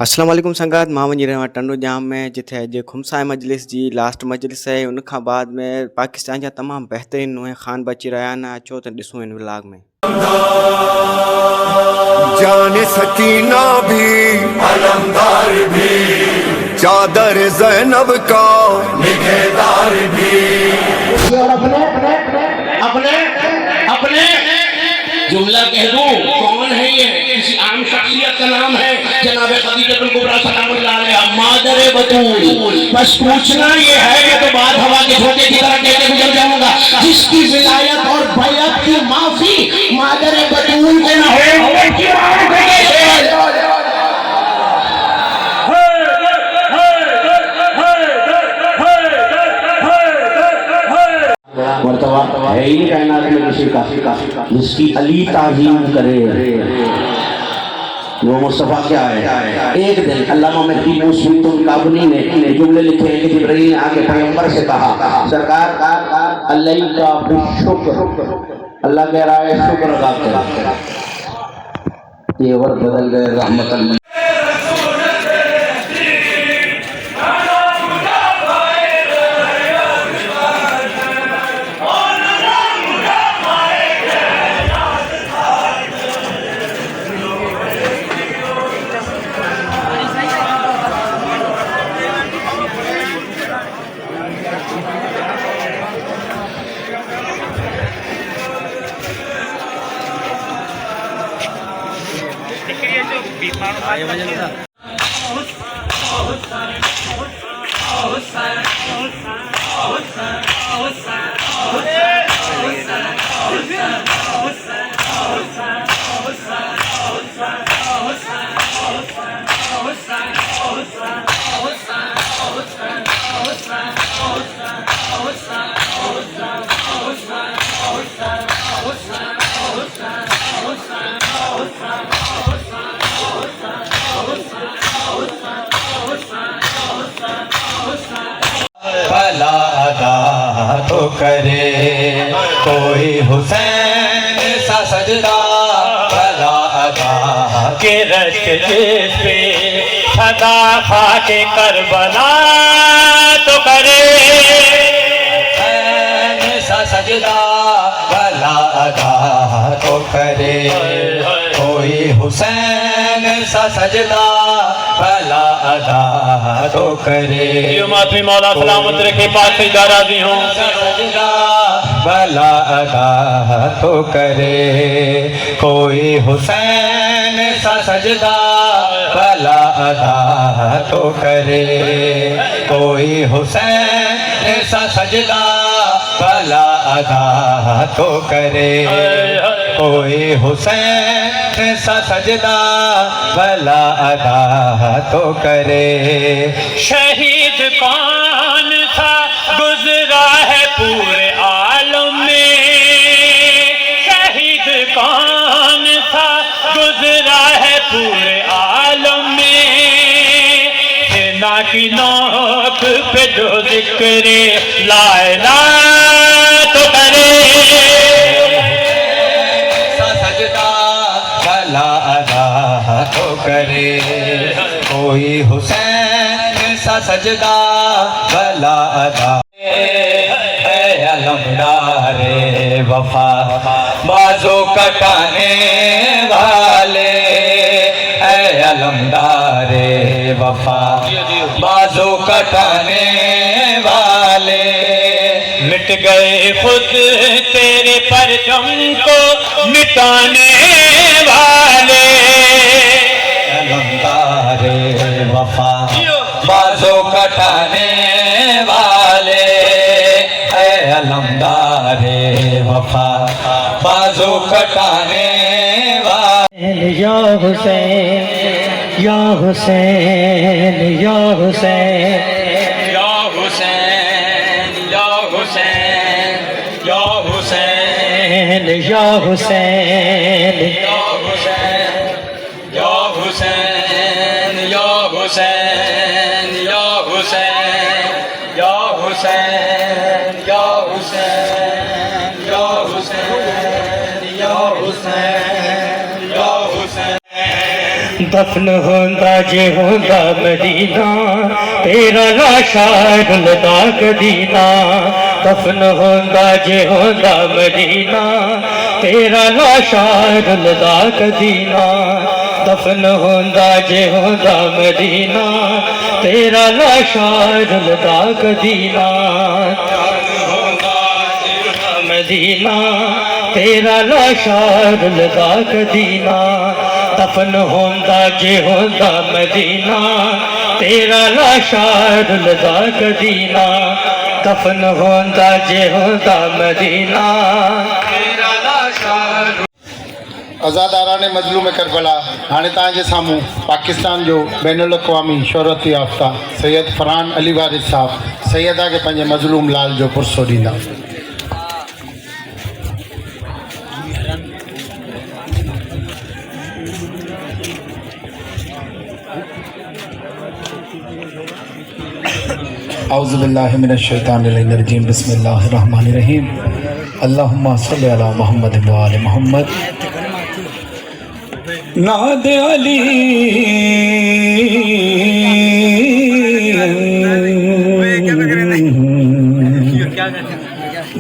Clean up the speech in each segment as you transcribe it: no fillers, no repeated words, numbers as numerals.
अस्सलाम वालेकुम संगात मां वञी रहियो आहियां टंडो जाम में जिथे अॼु खुमसाए मजलिस जी लास्ट मजलिस आहे। उन खां बाद में पाकिस्तान जा तमामु बहितरीन नुंहें ख़ान बची रहिया आहिनि। अचो त ॾिसूं हिन व्लॉग में। जाने सकीना भी अलमदार भी चादर ज़ैनब का निगहदार भी और अपने अपने अपने जुमला कह दूं कौन है ये? किसी आम शख्सियत का नाम है जनाब खदीजतुल कुबरा सलामुल्लाह अलैहा मादरे बतूल। बस पूछना ये है कि तो बात हवा के झोंके की तरह कहते गुजर जाऊंगा। जिसकी विलायत और बैत की माफी मादरे बतूल को न मर्तबा है ही कायनात में किसी का जिसकी अली ताज़ीम करे वो मुस्तफ़ा क्या है। एक दिन अल्लामा मेहदी मूसवी काबनी ने जुमले लिखे हैं कि जिब्रील ने आके पैगंबर से कहा सरकार अल्लाह का शुक्र। अल्लाह कह रहा है शुक्र अदा कर। ये वर्ड बदल गए रहमतल। भला अदा तो करे कोई हुसैन सा सजदा भला अदा के रस्ते पे सदा खाके करबला तो करे हुसैन सा सजदा भला अदा तो करे कोई हुसैन सा सजदा भला अदा तो करे। माफी मौला सलामत रखे पास राजी हूँ सजदा भला अदा तो करे कोई हुसैन सा सजदा भला अदा तो करे कोई हुसैन सा सजदा भला अदा तो करे कोई हुसैन सा सजदा भला अदा तो करे। शहीद कौन था गुजरा है पूरे आलम में शहीद कौन था गुजरा है पूरे आलम में सेना की नोक पे जो जिक्र ला इलाहा तो करे तो करे कोई हुसैन सा सजदा भला अदा। अलमदारे वफा बाजो कटाने वाले अलमदारे वफा बाजो कटाने वाले मिट गए खुद तेरे परचम को मिटाने वाले अलमदारे वफा बाजो कटाने वाले अलमदारे वफा बाजो कटाने वाले। या हुसैन या हुसैन या हुसैन या हुसैन या हुसैन या हुसैन या हुसैन या हुसैन या हुसैन या हुसैन या हुसैन या हुसैन या हुसैन या हुसैन या हुसैन या हुसैन दफन होंदा जे होंदा मदीना तेरा लाशा रुलदा कदीना दफन होंदा जे होंदा मदीना तेरा लाशा रुलदा कदीना दफन होंदा जे होंदा मदीना तेरा लाशा रुलदा कदीना मदीना तेरा लाशा रुलदा कदीना दफन होंदा जे होंदा मदीना तेरा लाशा रुलदा कदीना दफन होंदा जे होंदा मदीना तेरा लाशा। आज़ादाराने मज़लूम करबला हाणे तव्हांजे साम्हूं पाकिस्तान जो बैनुल अक़वामी शोहरत याफ़्ता सैयद फरहान अली वारिस साहब सैयदा के पंहिंजे मज़लूम लाल जो पुरसो ॾींदा। औज़ु बिल्लाहि मिनश शैतानिर रजीम बिस्मिल्लाहिर रहमानिर रहीम अल्लाहुम्मा सल्लि अला मुहम्मद व आले मुहम्मद। नाद अली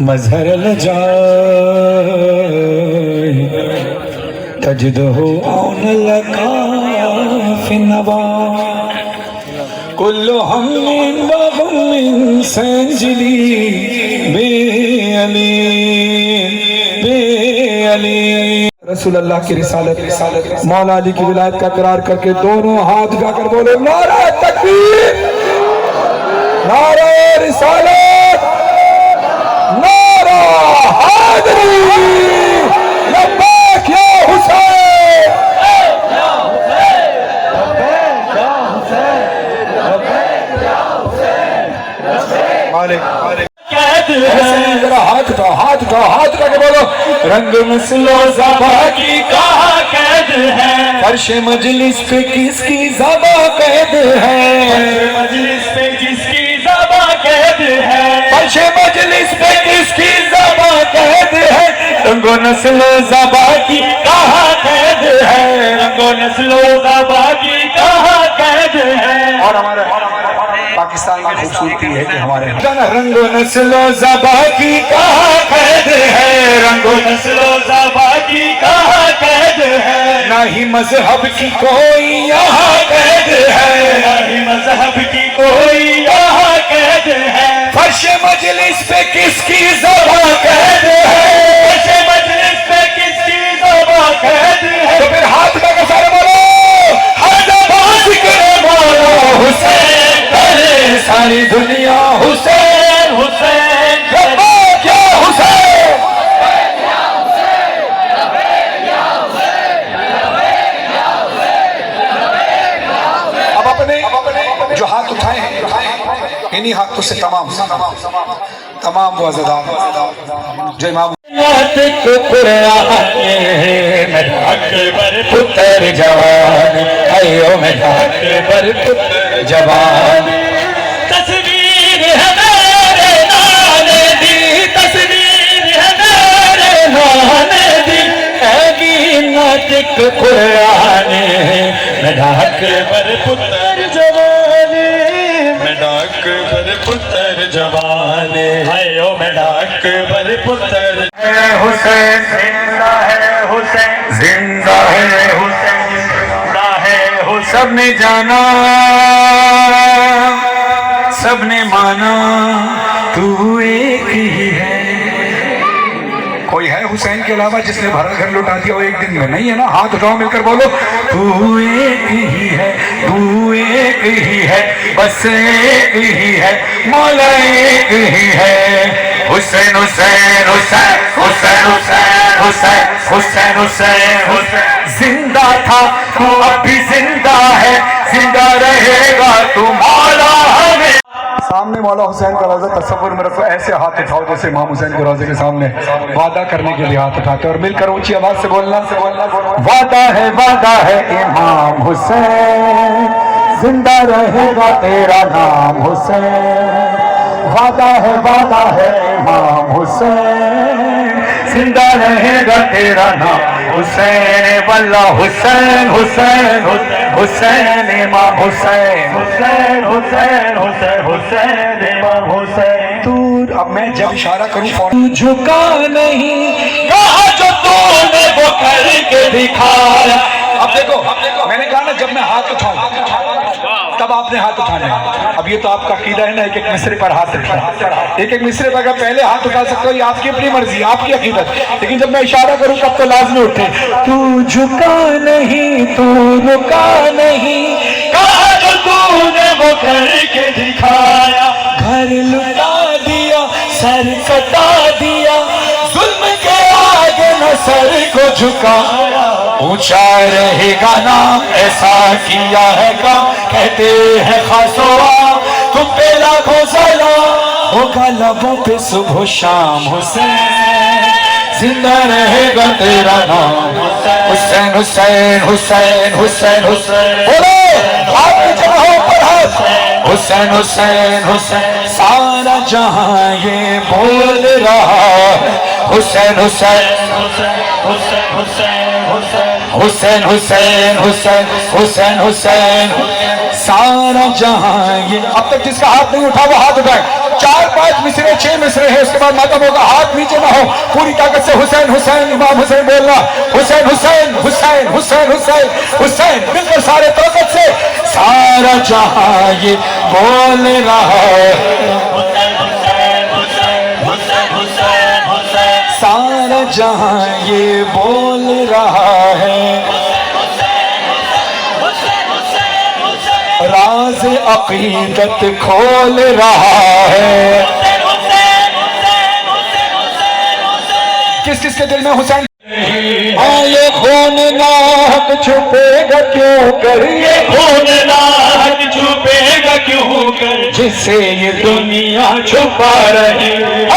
मजहर लजाए तजदहु औन लका फिनवा कुल्लु हम्मिन व गुम्मिन संजली बे अली रसूल अल्लाह की रिसालत मौला अली की विलायत का करार करके दोनों हाथ उठाकर बोले नारा तकबीर नारा रिसालत नारा हैदरी लब्बैक या हुसैन हाथ उठा के बोलो रंग मिसलो ज़बा की कहाँ कैद है फर्श मजलिस पे किसकी ज़बा कैद है मजलिस पे किसकी ज़बा कैद है फर्श मजलिस पे किसकी ज़बा कैद है रंगो नस्लो ज़बा की कहाँ कैद है रंगो नस्लो ज़बा की कहाँ कैद है। और हमारे पाकिस्तान की खूबसूरती है कि हमारे रंगो नस्लो ज़बा की कहाँ कैद है रंगो नस्लो ज़बा की कहाँ कैद है ना ही मजहब की कोई यहाँ कैद है ना ही मजहब की कोई यहाँ कैद है फर्श मजलिस पे किसकी ज़बा कैद है फर्श मजलिस पे किसकी ज़बा कैद है। तो फिर हाथ में के सारे बोलो हैदराबाद के मौला हुसैन सारी दुनिया हुसैन हुसैन क्या हुसैन। अब अपने जो हाथ उठाए हैं इन्हीं हाथों से तमाम वो अज़ादार जो इमाम पुत्र जवान आयो मेरा पुत्र जवान तस्वीर है मेरे नाने दी तस्वीर है मेरे नाने दी नातिक कुराने मैं डाक पर पुत्र जवाने मैं डाक पर पुत्र जवाने आयो मैं डाक पर पुत्र हुसैन जिंदा है हुसैन जिंदा है हुसैन जिंदा है हुसैन सबने जाना सबने माना तू एक ही है। कोई है हुसैन के अलावा जिसने भरा घर लुटा दिया वो एक दिन में? नहीं है ना। हाथ उठाओ मिलकर बोलो तू एक ही है तू एक ही है बस एक ही है मौला एक ही है। हुसैन हुसैन हुसैन हुसैन हुसैन हुसैन हुसैन हुसैन हुसैन जिंदा था तू अब भी जिंदा है जिंदा रहेगा तू मौला हमें। सामने मौला हुसैन का रोज़ा तस्वुर में रखो, ऐसे हाथ उठाओ जैसे इमाम हुसैन के रोज़े के सामने वादा करने के लिए हाथ उठाते और मिलकर ऊंची आवाज से बोलना वादा है इमाम हुसैन जिंदा रहेगा तेरा नाम हुसैन। वादा है इमाम हुसैन जिंदा रहेगा तेरा नाम हुसैन वल्ला हुसैन हुसैन हुसैन इमाम हुसैन हुसैन हुसैन हुसैन हुसैन इमाम हुसैन। तू अब मैं जब इशारा करूं फौरन झुका नहीं, कहा जो तूने वो करके दिखाया। अब देखो मैंने कहा ना जब मैं हाथ उठाऊं तब आपने हाथ उठाने। अब ये तो आपका अकीदा है ना, एक एक मिसरे पर हाथ रखना, एक एक मिसरे पर अगर पहले हाथ उठा सकते हो, ये आपकी अपनी मर्जी, आपकी अकीदत। लेकिन जब मैं इशारा करूं तब तो लाजमी उठे। तू झुका नहीं, तू रुका नहीं, कहा जो तूने वो करके दिखाया। घर लुटा दिया, सर कटा दिया, जुल्म के आगे न सर को झुकाया। ऊंचा रहेगा नाम, ऐसा किया है काम, कहते हैं खासों तुम पे लाखों सलाम। होगा लबों पे सुबह शाम हुसैन, जिंदा रहेगा तेरा नाम। हुसैन हुसैन हुसैन हुसैन हुसैन बोलो आपकी जगहों पर हाथ। हुसैन हुसैन हुसैन सारा जहां ये बोल रहा है। हुसैन हुसैन हुसैन हुसैन हुसैन हुसैन हुसैन हुसैन हुसैन सारा जहां ये। अब तक जिसका हाथ नहीं उठा वो हाथ उठाए। 4 5 मिसरे 6 मिसरे है, उसके बाद मातम होगा, हाथ नीचे ना हो, पूरी ताकत से हुसैन हुसैन इमाम हुसैन बोलना। हुसैन हुसैन हुसैन हुसैन हुसैन हुसैन बिल्कुल सारे ताकत से। सारा जहां ये बोल रहा है। सारा जहां ये बोल रहा है। राज अकीदत खोल रहा है। किस किस के दिल में हुसैन? ये खून नाहक छुपेगा क्यों कर, ये खून नाहक छुपेगा क्यों कर, जिसे ये दुनिया छुपा रही है।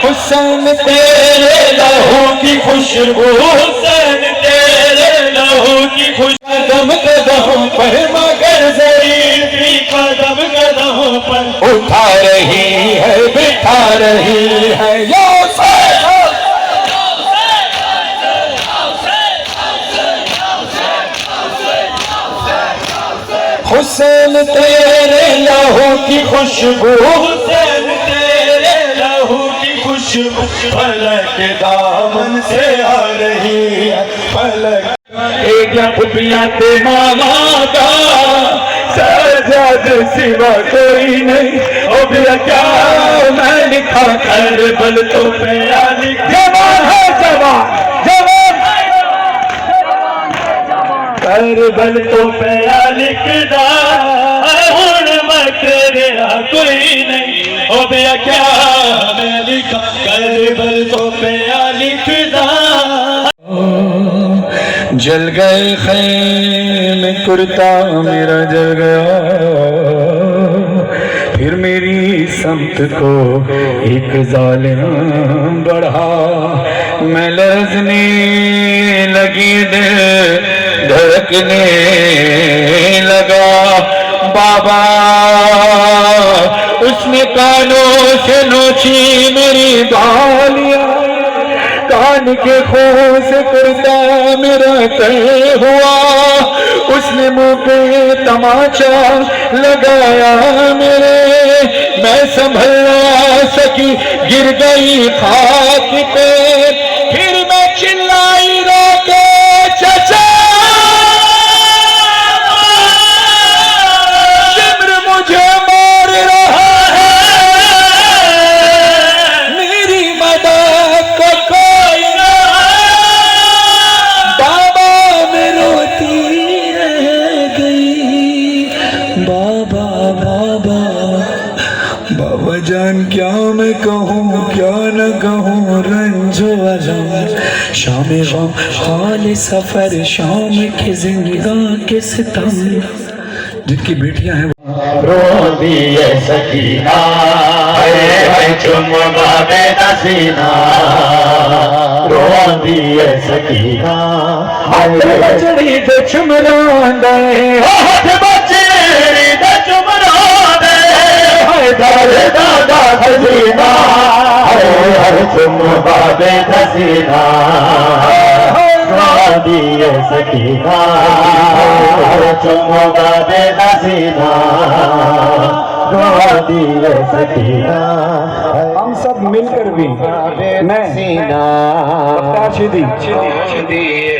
हुसैन तेरे लहू की खुशबू, हुसैन तेरे लहू की खुशबू, कदम कदम पर मगर ज़रीफ़ भी कदम कदम पर उठा रही है, बिठा रही है। या हुसैन तेरे लहू की खुशबू, हुसैन तेरे लहू की खुशबू फलक के दामन से आ रही है। फलक एक पुपिया ते मामा का सजाद सिवा कोई नहीं। ओ बिया क्या मैं लिखा करबल तो प्यारा लिख। जवान है जवान जवान करबल तो प्यारा लिखदा हुण मकरिया कोई नहीं। ओ बिया क्या मैं लिखा करबल तो प्यारा लिखदा। जल गए खैम कुर्ता मेरा जल गया, फिर मेरी समत को एक जालिम बढ़ा। मैं लरज़ने लगी दिल धड़कने लगा। बाबा उसने कानों से नोची मेरी बालियां, कान के खून से कुर्ता मेरा तय हुआ। उसने मुंह पे तमाचा लगाया मेरे, मैं संभल ना सकी गिर गई खाक पे। फिर मैं चिल्लाई रोके चचा जिम्र मुझे मार रहा है, मेरी मदद को कोई ना। बाबा मैं रोती रह गई। बाबा बाबा बाबा जान क्या मैं कहूँ क्या न कहूँ। रंजो अलम शाम गम हाल सफर शाम के जिंदगां के सितम। जिनकी बेटियां हैं रो दिए सकीना, चुमा बेनसीना। रो दिए सकीना बचड़ी दे चुमरा दे, बचड़ी दे चुमरा दे। दादा हसीना हर तुम बाबे हसीना दिए सकीना हर तुम बाबे हसीना दिए सकीना। हम सब मिलकर भी मुख्तार शीदी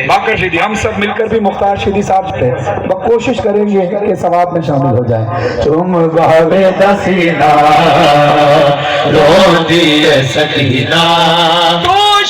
बाकर शीदी हम सब मिलकर भी मुख्तार शीदी साहब पे कोशिश करेंगे कि सवाब में शामिल हो जाए। तुम बाबे हसीना रो दिए सकीना तो